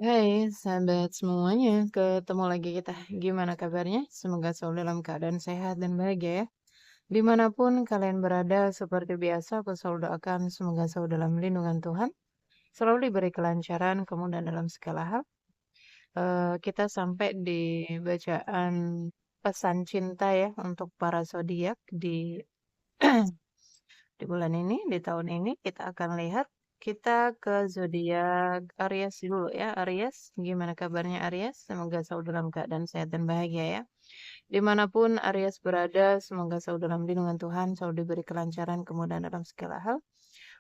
Hai sahabat semuanya, ketemu lagi kita. Gimana kabarnya? Semoga selalu dalam keadaan sehat dan bahagia ya. Dimanapun kalian berada, seperti biasa aku selalu doakan semoga selalu dalam lindungan Tuhan. Selalu diberi kelancaran, kemudahan dalam segala hal. Kita sampai di bacaan pesan cinta ya untuk para zodiak di di bulan ini, di tahun ini kita akan lihat kita ke zodiak Aries dulu ya. Aries, gimana kabarnya Aries? Semoga selalu dalam keadaan sehat dan bahagia ya. Dimanapun Aries berada, semoga selalu dalam lindungan Tuhan, selalu diberi kelancaran, kemudahan dalam segala hal.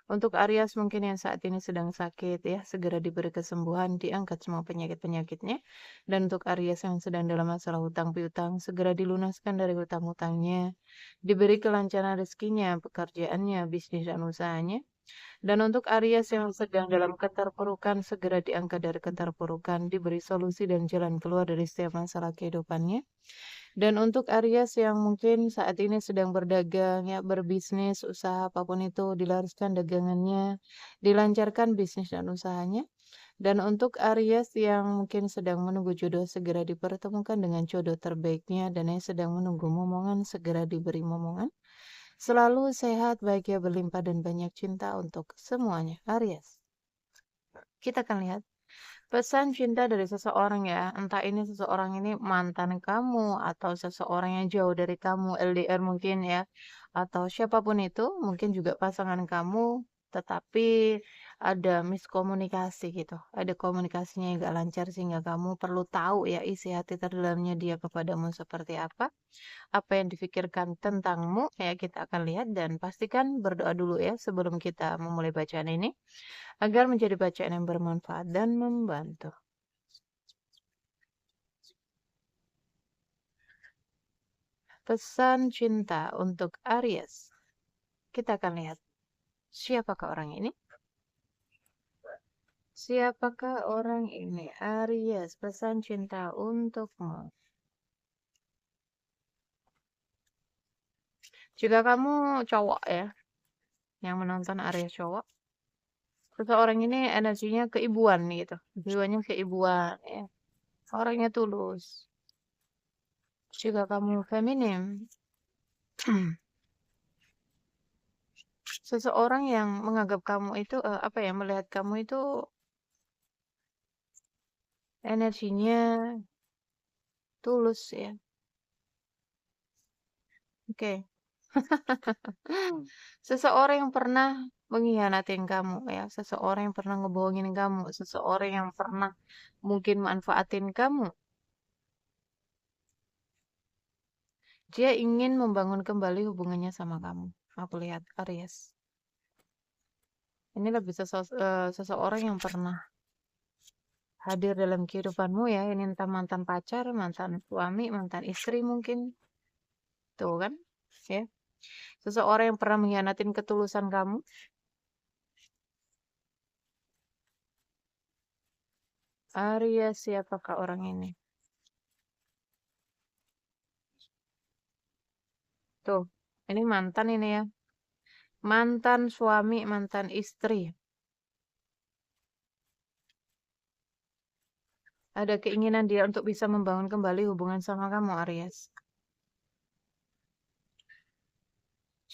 Untuk Aries mungkin yang saat ini sedang sakit ya, segera diberi kesembuhan, diangkat semua penyakit-penyakitnya. Dan untuk Aries yang sedang dalam masalah hutang piutang, segera dilunaskan dari hutang-hutangnya, diberi kelancaran rezekinya, pekerjaannya, bisnis dan usahanya. Dan untuk Aries yang sedang dalam keterpurukan, segera diangkat dari keterpurukan, diberi solusi dan jalan keluar dari setiap masalah kehidupannya. Dan untuk Aries yang mungkin saat ini sedang berdagang, ya, berbisnis, usaha apapun itu, dilaruskan dagangannya, dilancarkan bisnis dan usahanya. Dan untuk Aries yang mungkin sedang menunggu jodoh, segera dipertemukan dengan jodoh terbaiknya, dan yang sedang menunggu momongan, segera diberi momongan. Selalu sehat, bahagia, berlimpah, dan banyak cinta untuk semuanya. Aries. Kita akan lihat pesan cinta dari seseorang ya, entah ini seseorang ini mantan kamu atau seseorang yang jauh dari kamu, LDR mungkin ya, atau siapapun itu, mungkin juga pasangan kamu, tetapi ada miskomunikasi gitu. Ada komunikasinya yang gak lancar sehingga kamu perlu tahu ya isi hati terdalamnya dia kepadamu seperti apa yang difikirkan tentangmu, ya kita akan lihat dan pastikan berdoa dulu ya sebelum kita memulai bacaan ini agar menjadi bacaan yang bermanfaat dan membantu. Pesan cinta untuk Aries. Kita akan lihat siapakah orang ini. Siapakah orang ini? Aries, pesan cinta untukmu. Jika kamu cowok ya, yang menonton Aries cowok, seseorang ini energinya keibuan gitu. Jiwanya keibuan ya. Orangnya tulus. Jika kamu feminim, seseorang yang menganggap kamu itu apa ya, melihat kamu itu energinya tulus ya. Oke. Seseorang yang pernah mengkhianatin kamu ya, seseorang yang pernah ngebohongin kamu, seseorang yang pernah mungkin manfaatin kamu. Dia ingin membangun kembali hubungannya sama kamu. Aku lihat Aries. Ini lebih seseorang yang pernah hadir dalam kehidupanmu ya. Ini entah mantan pacar, mantan suami, mantan istri mungkin. Tuh kan? Ya. Seseorang yang pernah mengkhianatin ketulusan kamu. Aries, siapakah orang ini? Tuh, ini mantan ini ya. Mantan suami, mantan istri. Ada keinginan dia untuk bisa membangun kembali hubungan sama kamu, Aries.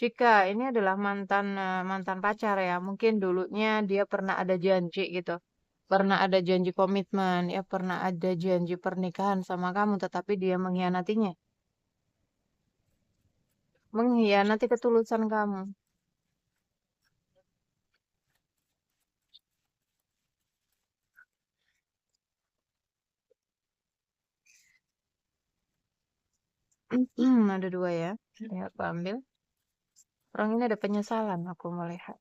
Jika ini adalah mantan pacar ya, mungkin dulunya dia pernah ada janji gitu. Pernah ada janji komitmen, ya pernah ada janji pernikahan sama kamu, tetapi dia mengkhianatinya. Mengkhianati ketulusan kamu. Ada dua ya. Ya, aku ambil. Orang ini ada penyesalan, aku melihat.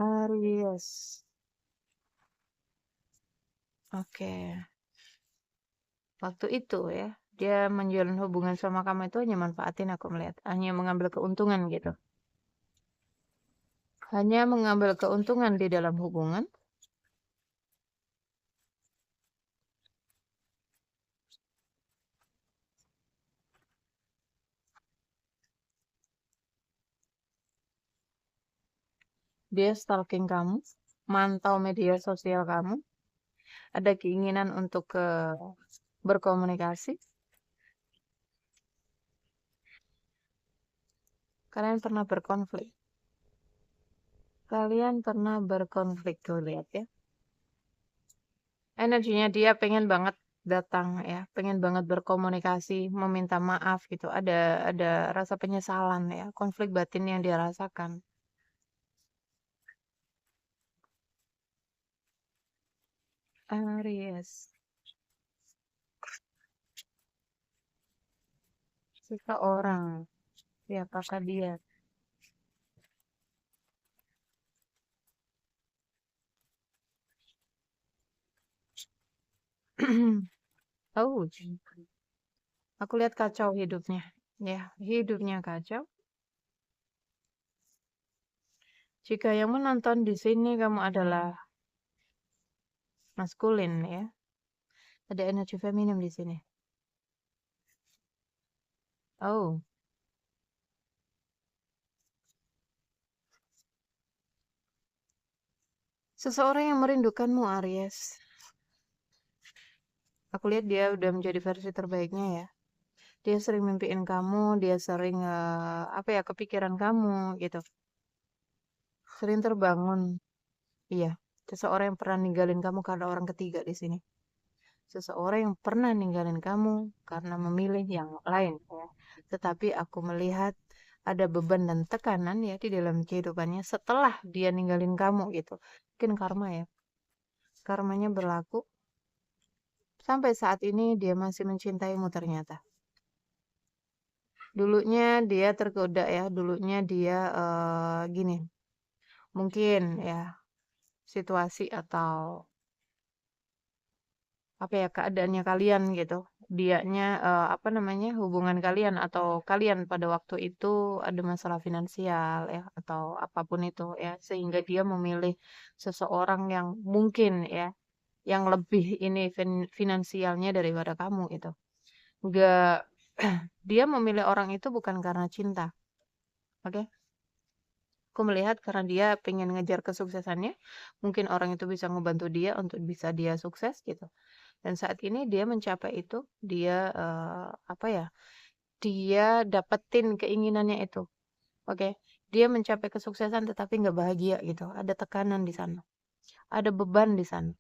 Aries. Oke. Waktu itu ya, dia menjalin hubungan sama kamu itu hanya manfaatin aku melihat. Hanya mengambil keuntungan gitu. Hanya mengambil keuntungan di dalam hubungan. Dia stalking kamu, mantau media sosial kamu, ada keinginan untuk berkomunikasi. Kalian pernah berkonflik. Kalian pernah berkonflik, tuh lihat ya. Energinya dia pengen banget datang ya, pengen banget berkomunikasi, meminta maaf gitu. Ada rasa penyesalan ya, konflik batin yang dia rasakan. Aries, seseorang, siapakah dia? Oh, aku lihat kacau hidupnya. Ya, hidupnya kacau. Jika yang menonton di sini kamu adalah maskulin ya, ada energi feminim di sini. Oh, seseorang yang merindukanmu, Aries. Aku lihat dia udah menjadi versi terbaiknya ya. Dia sering mimpiin kamu, dia sering apa ya, kepikiran kamu gitu. Sering terbangun. Iya, seseorang yang pernah ninggalin kamu karena orang ketiga di sini. Seseorang yang pernah ninggalin kamu karena memilih yang lain ya. Tetapi aku melihat ada beban dan tekanan ya di dalam kehidupannya setelah dia ninggalin kamu gitu. Mungkin karma ya. Karmanya berlaku sampai saat ini dia masih mencintaimu ternyata. Dulunya dia tergoda ya, dulunya dia gini, mungkin ya situasi atau apa ya keadaannya kalian gitu. Dianya apa namanya hubungan kalian atau kalian pada waktu itu ada masalah finansial ya atau apapun itu ya sehingga dia memilih seseorang yang mungkin ya yang lebih ini finansialnya daripada kamu itu. Enggak dia memilih orang itu bukan karena cinta. Oke? Aku melihat karena dia pengen ngejar kesuksesannya, mungkin orang itu bisa ngebantu dia untuk bisa dia sukses gitu. Dan saat ini dia mencapai itu, dia apa ya? Dia dapetin keinginannya itu. Oke. Dia mencapai kesuksesan tetapi nggak bahagia gitu. Ada tekanan di sana. Ada beban di sana.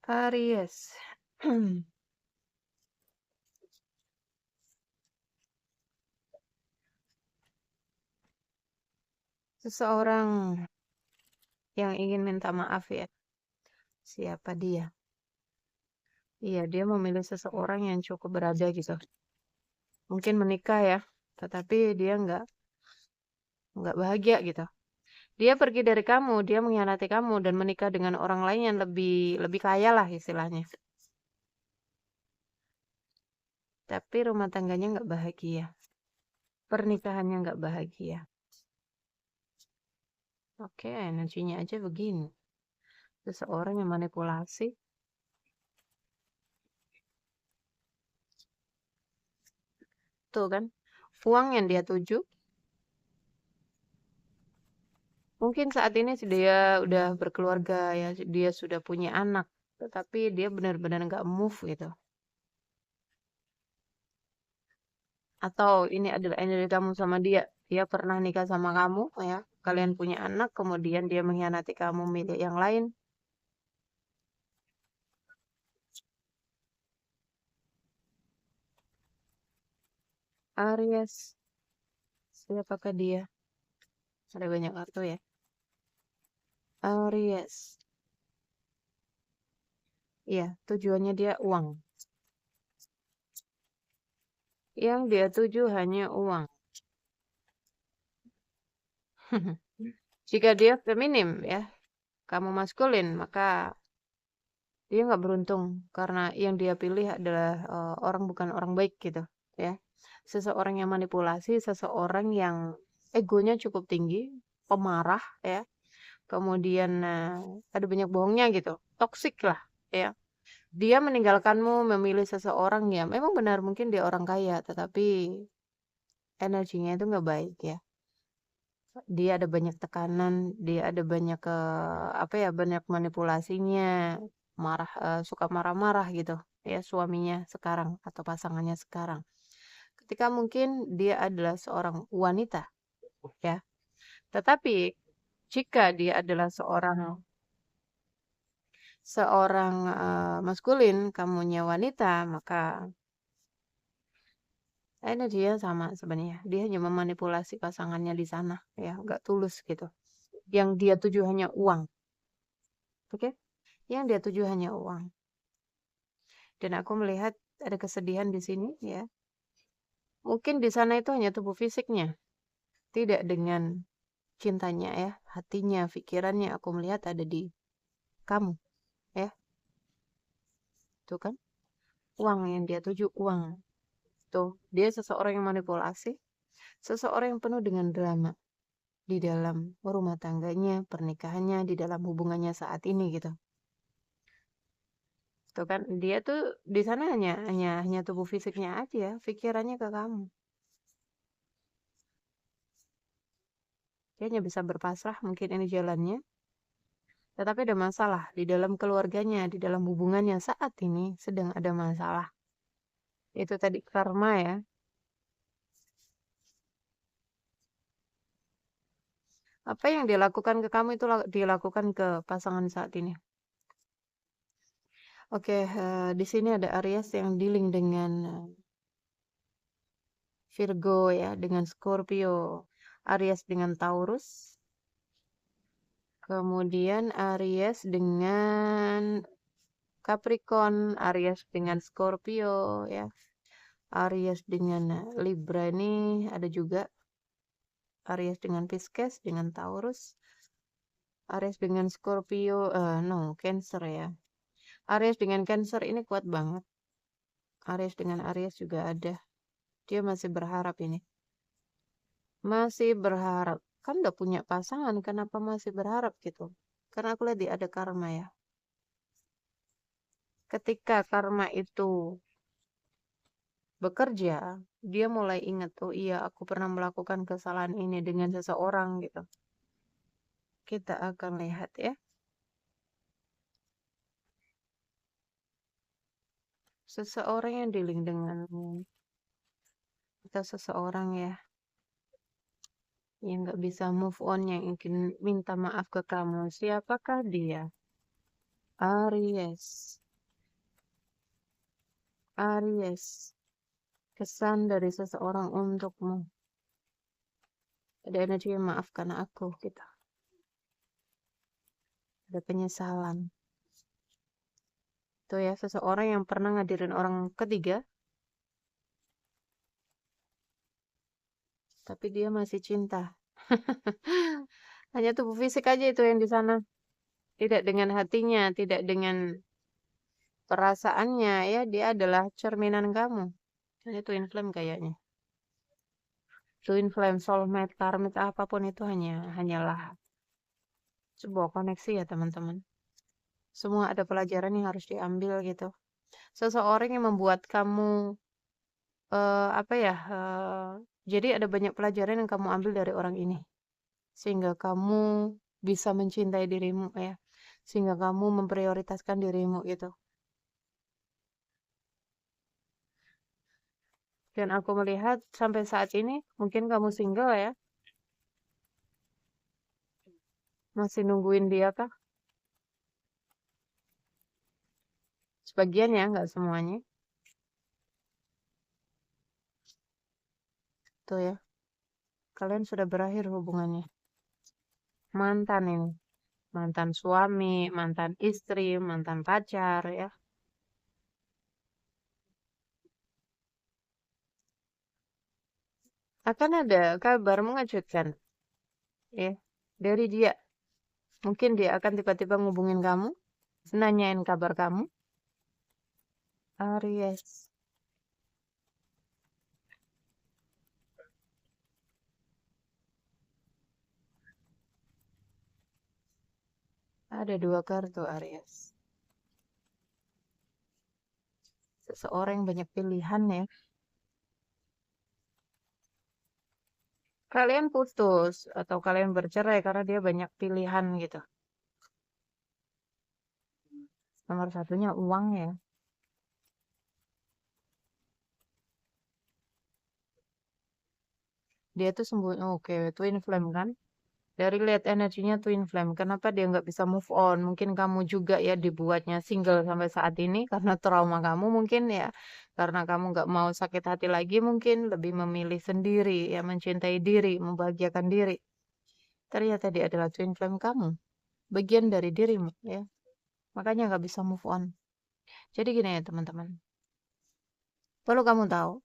Aries. Seseorang yang ingin minta maaf ya. Siapa dia? Iya, dia memilih seseorang yang cukup berada gitu. Mungkin menikah ya, tetapi dia nggak bahagia gitu. Dia pergi dari kamu, dia mengkhianati kamu dan menikah dengan orang lain yang lebih lebih kaya lah istilahnya. Tapi rumah tangganya nggak bahagia. Pernikahannya nggak bahagia. Oke, energinya aja begini. Seseorang yang manipulasi. Tuh kan, uang yang dia tuju. Mungkin saat ini dia udah berkeluarga ya, dia sudah punya anak. Tetapi dia benar-benar nggak move gitu. Atau ini adalah energi kamu sama dia. Dia pernah nikah sama kamu ya. Kalian punya anak, kemudian dia mengkhianati kamu milih yang lain. Aries, siapakah dia? Ada banyak kartu ya. Aries. Iya, tujuannya dia uang. Yang dia tuju hanya uang. Jika dia feminim ya, kamu maskulin, maka dia nggak beruntung karena yang dia pilih adalah orang bukan orang baik gitu ya. Seseorang yang manipulasi, seseorang yang egonya cukup tinggi, pemarah ya. Kemudian ada banyak bohongnya gitu. Toksik lah ya. Dia meninggalkanmu, memilih seseorang ya memang benar mungkin dia orang kaya, tetapi energinya itu nggak baik ya. Dia ada banyak tekanan, dia ada banyak apa ya, banyak manipulasinya, suka marah-marah gitu ya suaminya sekarang atau pasangannya sekarang. Ketika mungkin dia adalah seorang wanita ya. Tetapi jika dia adalah seorang seorang maskulin, kamunya wanita, maka dia sama sebenarnya. Dia hanya memanipulasi pasangannya di sana ya, nggak tulus gitu. Yang dia tuju hanya uang. Oke? Yang dia tuju hanya uang. Dan aku melihat ada kesedihan di sini ya. Mungkin di sana itu hanya tubuh fisiknya, tidak dengan cintanya ya, hatinya, pikirannya aku melihat ada di kamu ya. Tuh kan? Uang yang dia tuju uang. Tuh, dia seseorang yang manipulasi, seseorang yang penuh dengan drama di dalam rumah tangganya, pernikahannya, di dalam hubungannya saat ini gitu. Tuh kan, dia tuh di sana hanya tubuh fisiknya aja, pikirannya ke kamu. Dia hanya bisa berpasrah, mungkin ini jalannya. Tetapi ada masalah di dalam keluarganya, di dalam hubungannya saat ini sedang ada masalah. Itu tadi karma ya. Apa yang dilakukan ke kamu itu dilakukan ke pasangan saat ini. Oke, di sini ada Aries yang dealing dengan Virgo ya, dengan Scorpio. Aries dengan Taurus. Kemudian Aries dengan Capricorn, Aries dengan Scorpio ya. Aries dengan Libra ini ada juga. Aries dengan Pisces dengan Taurus. Aries dengan Scorpio, no, Cancer ya. Aries dengan Cancer ini kuat banget. Aries dengan Aries juga ada. Dia masih berharap ini. Masih berharap. Kan udah punya pasangan, kenapa masih berharap gitu? Karena aku lihat dia ada karma ya. Ketika karma itu bekerja, dia mulai ingat, oh iya aku pernah melakukan kesalahan ini dengan seseorang gitu. Kita akan lihat ya. Seseorang yang dealing denganmu. Atau seseorang ya yang nggak bisa move on, yang ingin minta maaf ke kamu. Siapakah dia? Aries. Aries. Kesan dari seseorang untukmu. Ada energi maafkan aku gitu. Ada penyesalan. Tuh ya, seseorang yang pernah ngadirin orang ketiga. Tapi dia masih cinta. Hanya tubuh fisik aja itu yang di sana. Tidak dengan hatinya, tidak dengan perasaannya ya, dia adalah cerminan kamu. Ini twin flame kayaknya. Twin flame, soulmate, karmit, apapun itu hanyalah sebuah koneksi ya teman-teman. Semua ada pelajaran yang harus diambil gitu. Seseorang yang membuat kamu apa ya? Jadi ada banyak pelajaran yang kamu ambil dari orang ini, sehingga kamu bisa mencintai dirimu ya, sehingga kamu memprioritaskan dirimu gitu. Dan aku melihat sampai saat ini mungkin kamu single ya, masih nungguin dia kah? Sebagian ya, nggak semuanya. Tuh ya, kalian sudah berakhir hubungannya. Mantan ini, mantan suami, mantan istri, mantan pacar ya. Akan ada kabar mengejutkan ya dari dia. Mungkin dia akan tiba-tiba ngubungin kamu, nanyain kabar kamu. Aries. Ada dua kartu Aries. Seseorang yang banyak pilihan ya. Kalian putus atau kalian bercerai karena dia banyak pilihan gitu. Nomor satunya uang ya. Dia tuh sembunyi, oke, twin flame kan? Dari lihat energinya twin flame, kenapa dia nggak bisa move on? Mungkin kamu juga ya dibuatnya single sampai saat ini karena trauma kamu mungkin ya. Karena kamu nggak mau sakit hati lagi mungkin, lebih memilih sendiri, ya mencintai diri, membahagiakan diri. Ternyata dia adalah twin flame kamu, bagian dari dirimu ya. Makanya nggak bisa move on. Jadi gini ya teman-teman, perlu kamu tahu,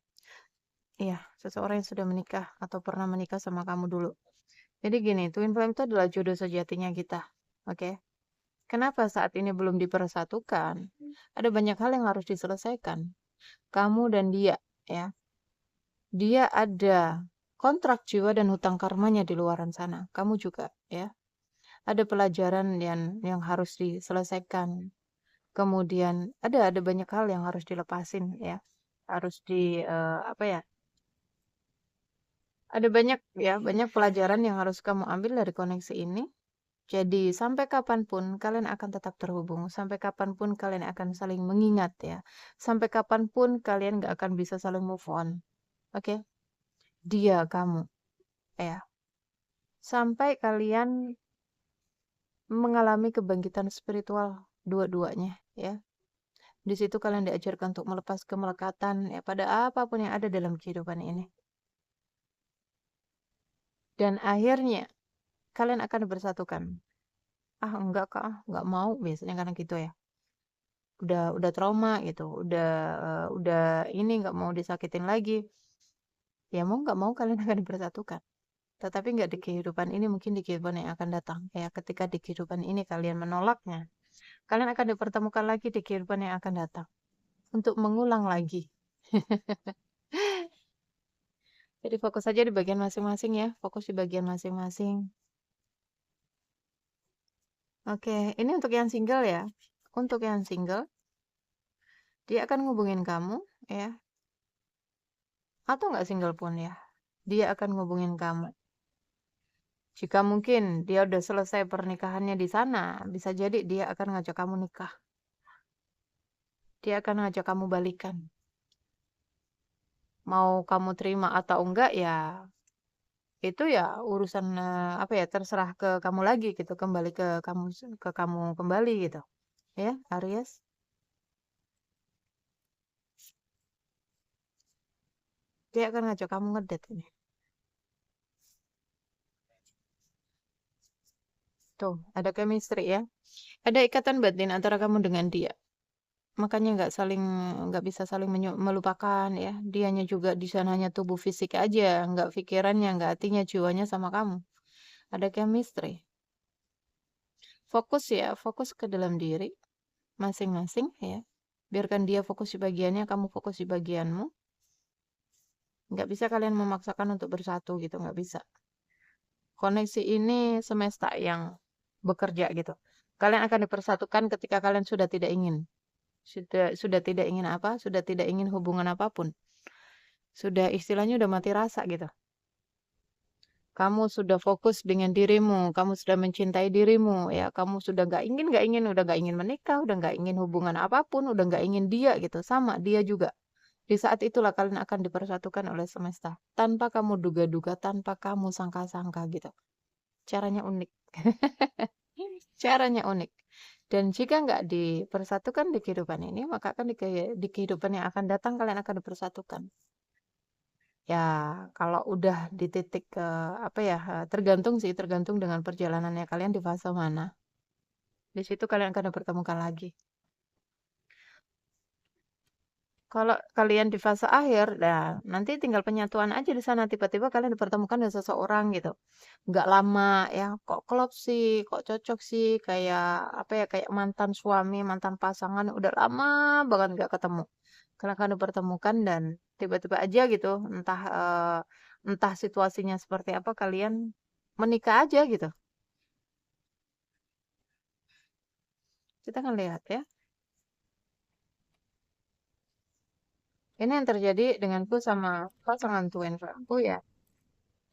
iya, seseorang yang sudah menikah atau pernah menikah sama kamu dulu. Jadi gini, twin flame itu adalah jodoh sejatinya kita. Oke. Kenapa saat ini belum dipersatukan? Ada banyak hal yang harus diselesaikan. Kamu dan dia, ya. Dia ada kontrak jiwa dan hutang karmanya di luaran sana. Kamu juga, ya. Ada pelajaran yang harus diselesaikan. Kemudian ada banyak hal yang harus dilepasin, ya. Harus apa ya? Ada banyak ya, banyak pelajaran yang harus kamu ambil dari koneksi ini. Jadi sampai kapanpun kalian akan tetap terhubung, sampai kapanpun kalian akan saling mengingat ya, sampai kapanpun kalian gak akan bisa saling move on, oke? Dia, kamu, ya, sampai kalian mengalami kebangkitan spiritual dua-duanya, ya. Di situ kalian diajarkan untuk melepas kemelekatan ya pada apapun yang ada dalam kehidupan ini. Dan akhirnya kalian akan bersatukan. Ah enggak kak, enggak mau biasanya karena gitu ya. Udah trauma gitu, udah ini nggak mau disakitin lagi. Ya mau nggak mau kalian akan dipersatukan. Tetapi nggak di kehidupan ini, mungkin di kehidupan yang akan datang. Ya ketika di kehidupan ini kalian menolaknya, kalian akan dipertemukan lagi di kehidupan yang akan datang. Untuk mengulang lagi. Jadi fokus saja di bagian masing-masing ya. Fokus di bagian masing-masing. Oke, ini untuk yang single ya. Untuk yang single, dia akan ngubungin kamu ya. Atau nggak single pun ya. Dia akan ngubungin kamu. Jika mungkin dia udah selesai pernikahannya di sana, bisa jadi dia akan ngajak kamu nikah. Dia akan ngajak kamu balikan. Mau kamu terima atau enggak ya, itu ya urusan apa ya, terserah ke kamu lagi gitu, kembali ke kamu kembali gitu. Ya, Aries. Dia akan ngajak kamu ngedate ini. Tuh, ada chemistry ya. Ada ikatan batin antara kamu dengan dia. Makanya nggak bisa saling melupakan ya. Dianya juga di sananya tubuh fisik aja, nggak pikirannya, nggak hatinya, jiwanya sama kamu. Ada chemistry. Fokus ya, fokus ke dalam diri masing-masing ya. Biarkan dia fokus di bagiannya, kamu fokus di bagianmu. Nggak bisa kalian memaksakan untuk bersatu gitu, nggak bisa. Koneksi ini semesta yang bekerja gitu. Kalian akan dipersatukan ketika kalian sudah tidak ingin. Sudah tidak ingin apa? Sudah tidak ingin hubungan apapun. Sudah istilahnya udah mati rasa gitu. Kamu sudah fokus dengan dirimu, kamu sudah mencintai dirimu, ya kamu sudah udah nggak ingin menikah, udah nggak ingin hubungan apapun, udah nggak ingin dia gitu, sama dia juga. Di saat itulah kalian akan dipersatukan oleh semesta, tanpa kamu duga-duga, tanpa kamu sangka-sangka gitu. Caranya unik, caranya unik. Dan jika nggak dipersatukan di kehidupan ini, maka akan di kehidupan yang akan datang kalian akan dipersatukan. Ya, kalau udah di titik apa ya, tergantung dengan perjalanannya kalian di fase mana. Di situ kalian akan dipertemukan lagi. Kalau kalian di fase akhir, nah nanti tinggal penyatuan aja di sana. Tiba-tiba kalian dipertemukan dengan seseorang gitu. Nggak lama ya, kok klop sih, kok cocok sih, kayak apa ya, kayak mantan suami, mantan pasangan, udah lama banget nggak ketemu. Kalian akan dipertemukan dan tiba-tiba aja gitu, entah situasinya seperti apa, kalian menikah aja gitu. Kita akan lihat ya. Ini yang terjadi denganku sama pasangan twin aku ya.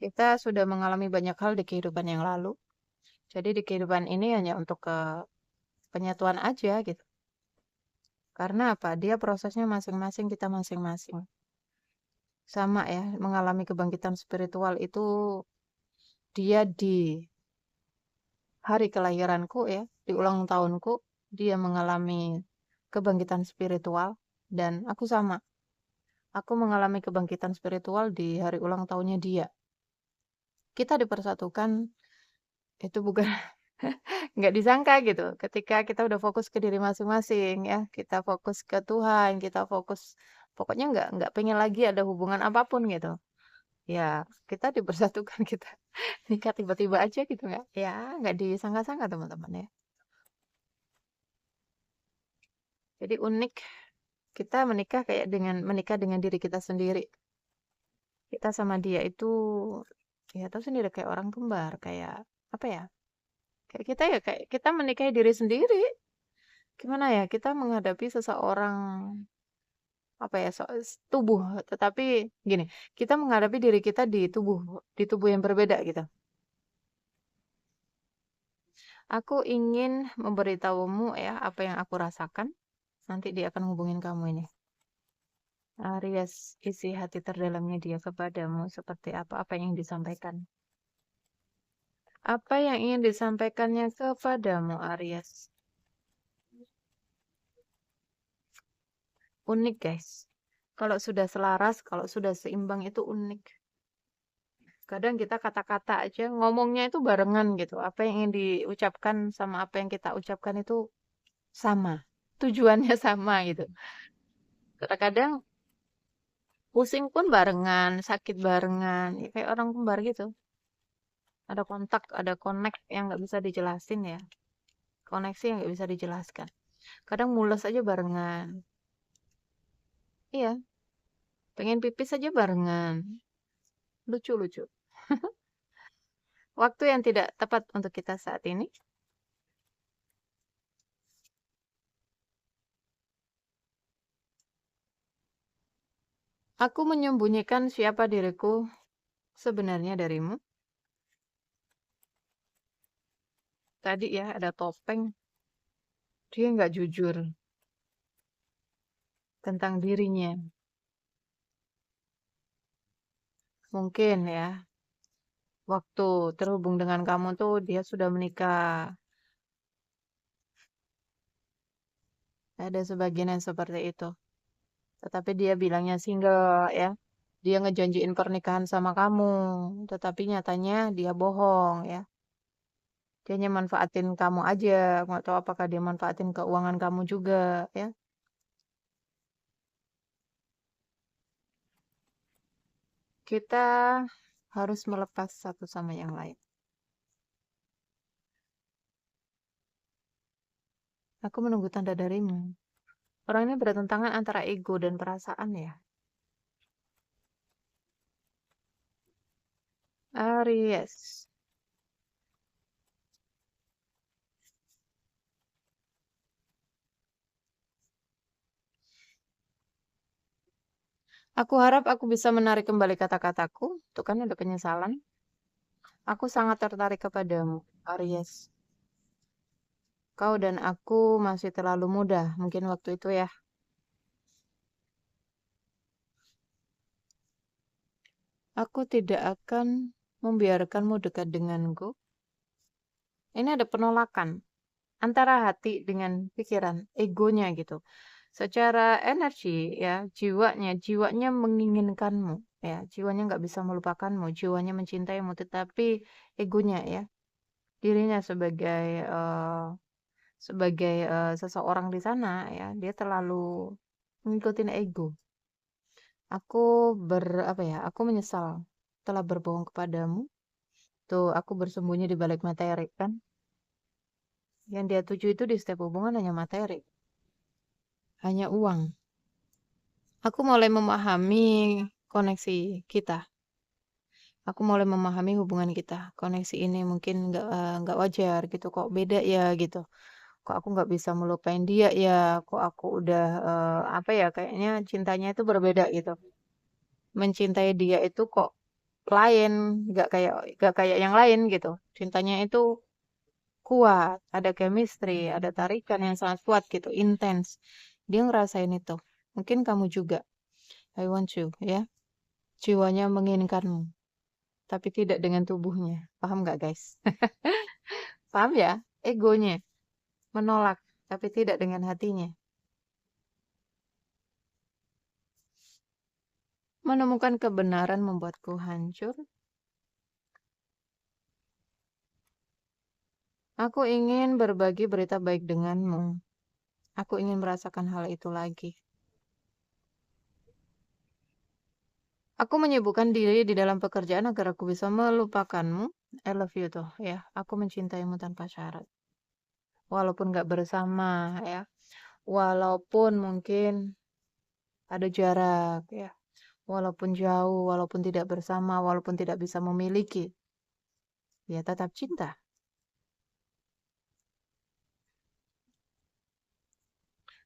Kita sudah mengalami banyak hal di kehidupan yang lalu. Jadi di kehidupan ini hanya untuk ke penyatuan aja gitu. Karena apa? Dia prosesnya masing-masing, kita masing-masing. Sama ya, mengalami kebangkitan spiritual itu dia di hari kelahiranku ya, di ulang tahunku, dia mengalami kebangkitan spiritual dan aku sama. Aku mengalami kebangkitan spiritual di hari ulang tahunnya dia. Kita dipersatukan itu bukan nggak disangka gitu. Ketika kita udah fokus ke diri masing-masing ya, kita fokus ke Tuhan, kita fokus pokoknya nggak pengen lagi ada hubungan apapun gitu. Ya, kita dipersatukan kita nikah tiba-tiba aja gitu nggak? Ya, nggak disangka-sangka teman-teman ya. Jadi unik kita menikah dengan diri kita sendiri. Kita sama dia itu ya tahu sendiri kayak orang kembar, kayak apa ya? Kayak kita ya kayak kita menikahi diri sendiri. Gimana ya? Kita menghadapi seseorang apa ya? Tubuh, tetapi gini, kita menghadapi diri kita di tubuh yang berbeda gitu. Aku ingin memberitahumu ya apa yang aku rasakan. Nanti dia akan hubungin kamu ini. Aries, isi hati terdalamnya dia kepadamu seperti apa yang disampaikan. Apa yang ingin disampaikannya kepadamu, Aries? Unik, guys. Kalau sudah selaras, kalau sudah seimbang itu unik. Kadang kita kata-kata aja ngomongnya itu barengan gitu. Apa yang ingin diucapkan sama apa yang kita ucapkan itu sama. Tujuannya sama gitu. Kadang-kadang pusing pun barengan, sakit barengan, ya, kayak orang kembar gitu. Ada kontak, ada connect yang nggak bisa dijelasin ya. Koneksi yang nggak bisa dijelaskan. Kadang mules aja barengan. Iya, pengen pipis aja barengan. Lucu-lucu. Waktu yang tidak tepat untuk kita saat ini. Aku menyembunyikan siapa diriku sebenarnya darimu. Tadi ya ada topeng. Dia nggak jujur tentang dirinya. Mungkin ya, waktu terhubung dengan kamu tuh dia sudah menikah. Ada sebagian yang seperti itu. Tetapi dia bilangnya single ya. Dia ngejanjiin pernikahan sama kamu. Tetapi nyatanya dia bohong ya. Dia hanya manfaatin kamu aja. Nggak tahu apakah dia manfaatin keuangan kamu juga ya. Kita harus melepas satu sama yang lain. Aku menunggu tanda darimu. Orang ini bertentangan antara ego dan perasaan ya. Aries. Aku harap aku bisa menarik kembali kata-kataku. Itu kan ada penyesalan. Aku sangat tertarik kepadamu, Aries. Kau dan aku masih terlalu muda, mungkin waktu itu ya. Aku tidak akan membiarkanmu dekat denganku. Ini ada penolakan antara hati dengan pikiran, egonya gitu. Secara energi ya, jiwanya menginginkanmu ya, jiwanya nggak bisa melupakanmu, jiwanya mencintaimu, tetapi egonya ya, dirinya sebagai seseorang di sana ya, dia terlalu mengikuti ego. Aku apa ya? Aku menyesal telah berbohong kepadamu. Tuh, aku bersembunyi di balik materi kan. Yang dia tuju itu di setiap hubungan hanya materi, hanya uang. Aku mulai memahami koneksi kita. Aku mulai memahami hubungan kita. Koneksi ini mungkin nggak wajar gitu kok beda ya gitu. kok aku nggak bisa melupain dia ya, kok aku udah, apa ya, kayaknya cintanya itu berbeda gitu. Mencintai dia itu kok lain, nggak kayak yang lain gitu. Cintanya itu kuat, ada chemistry, ada tarikan yang sangat kuat gitu, intens. Dia ngerasain itu. Mungkin kamu juga. I want you, ya. Jiwanya menginginkanmu, tapi tidak dengan tubuhnya. Paham nggak, guys? Paham ya? Egonya menolak, tapi tidak dengan hatinya. Menemukan kebenaran membuatku hancur. Aku ingin berbagi berita baik denganmu. Aku ingin merasakan hal itu lagi. Aku menyibukkan diri di dalam pekerjaan agar aku bisa melupakanmu. I love you tuh ya. Aku mencintaimu tanpa syarat. Walaupun gak bersama ya. Walaupun mungkin ada jarak ya. Walaupun jauh, walaupun tidak bersama, walaupun tidak bisa memiliki. Ya tetap cinta.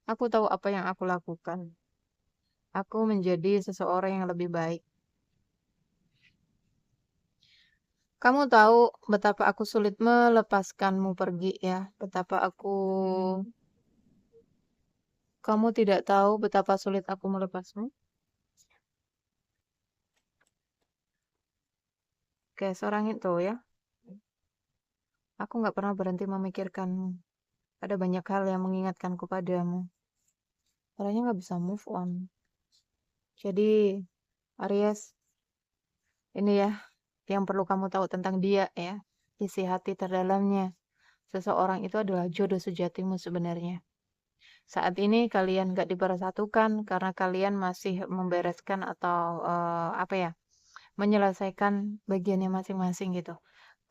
Aku tahu apa yang aku lakukan. Aku menjadi seseorang yang lebih baik. Kamu tahu betapa aku sulit melepaskanmu pergi ya. Betapa aku... Kamu tidak tahu betapa sulit aku melepasmu. Kayak seorang itu ya. Aku nggak pernah berhenti memikirkanmu. Ada banyak hal yang mengingatkanku padamu. Caranya nggak bisa move on. Jadi, Aries, ini ya yang perlu kamu tahu tentang dia ya. Isi hati terdalamnya. Seseorang itu adalah jodoh sejatimu sebenarnya. Saat ini kalian gak dipersatukan karena kalian masih membereskan atau apa ya, menyelesaikan bagiannya masing-masing gitu.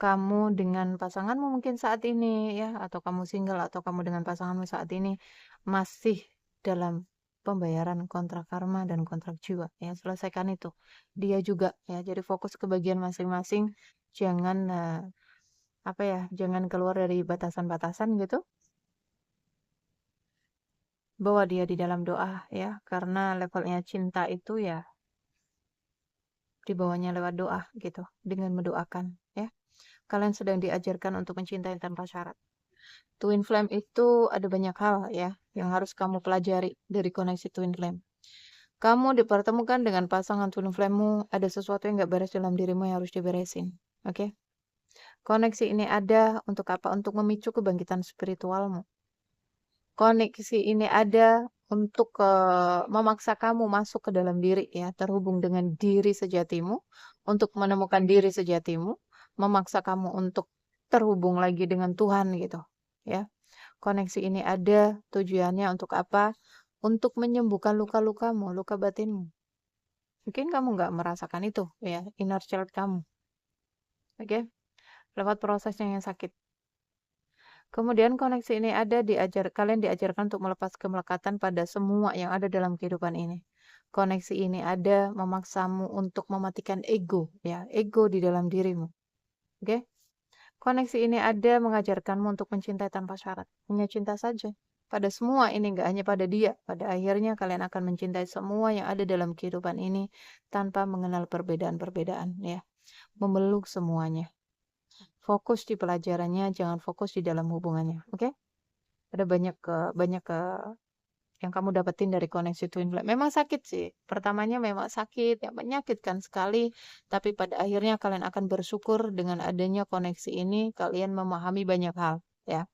Kamu dengan pasanganmu mungkin saat ini ya, atau kamu single atau kamu dengan pasanganmu saat ini masih dalam pembayaran kontrak karma dan kontrak jiwa ya, selesaikan itu. Dia juga ya, jadi fokus ke bagian masing-masing, jangan apa ya, jangan keluar dari batasan-batasan gitu. Bawa dia di dalam doa ya, karena levelnya cinta itu ya dibawanya lewat doa gitu, dengan mendoakan ya. Kalian sedang diajarkan untuk mencintai tanpa syarat. Twin flame itu ada banyak hal ya yang harus kamu pelajari dari koneksi twin flame. Kamu dipertemukan dengan pasangan twin flame-mu, ada sesuatu yang gak beres dalam dirimu yang harus diberesin. Oke? Koneksi ini ada untuk apa? Untuk memicu kebangkitan spiritualmu. Koneksi ini ada untuk memaksa kamu masuk ke dalam diri ya, terhubung dengan diri sejatimu, untuk menemukan diri sejatimu, memaksa kamu untuk terhubung lagi dengan Tuhan gitu, ya. Koneksi ini ada tujuannya untuk apa? Untuk menyembuhkan luka-lukamu, luka batinmu. Mungkin kamu nggak merasakan itu ya, inner child kamu. Oke? Lewat prosesnya yang sakit. Kemudian koneksi ini ada kalian diajarkan untuk melepas kemelekatan pada semua yang ada dalam kehidupan ini. Koneksi ini ada memaksamu untuk mematikan ego, ya, ego di dalam dirimu. Oke? Koneksi ini ada mengajarkanmu untuk mencintai tanpa syarat. Hanya cinta saja. Pada semua ini, nggak hanya pada dia. Pada akhirnya kalian akan mencintai semua yang ada dalam kehidupan ini tanpa mengenal perbedaan-perbedaan, ya. Memeluk semuanya. Fokus di pelajarannya, jangan fokus di dalam hubungannya, oke? Ada banyak yang kamu dapetin dari koneksi twin flame. Memang sakit sih. Pertamanya memang sakit, ya menyakitkan sekali. Tapi pada akhirnya kalian akan bersyukur dengan adanya koneksi ini, kalian memahami banyak hal, ya.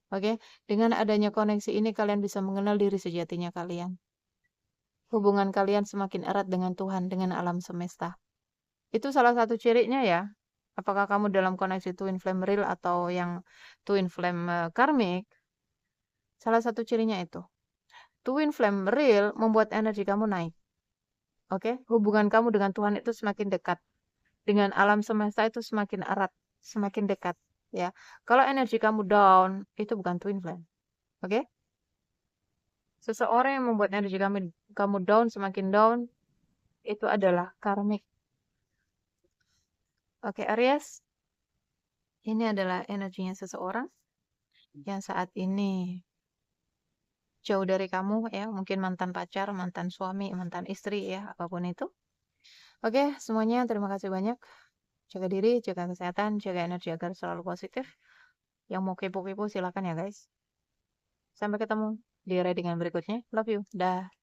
Oke, dengan adanya koneksi ini kalian bisa mengenal diri sejatinya kalian. Hubungan kalian semakin erat dengan Tuhan, dengan alam semesta. Itu salah satu cirinya ya. Apakah kamu dalam koneksi twin flame real atau yang twin flame karmic? Salah satu cirinya itu. Twin flame real membuat energi kamu naik. Oke, hubungan kamu dengan Tuhan itu semakin dekat. Dengan alam semesta itu semakin erat, semakin dekat, ya. Kalau energi kamu down, itu bukan twin flame. Oke? Seseorang yang membuat energi kamu down, semakin down, itu adalah karmic. Oke, Aries. Ini adalah energinya seseorang yang saat ini jauh dari kamu ya, mungkin mantan pacar, mantan suami, mantan istri ya, apapun itu. Oke, semuanya terima kasih banyak. Jaga diri, jaga kesehatan, jaga energi agar selalu positif. Yang mau kepo-kepo silakan ya guys. Sampai ketemu di readingan berikutnya. Love you. Dah.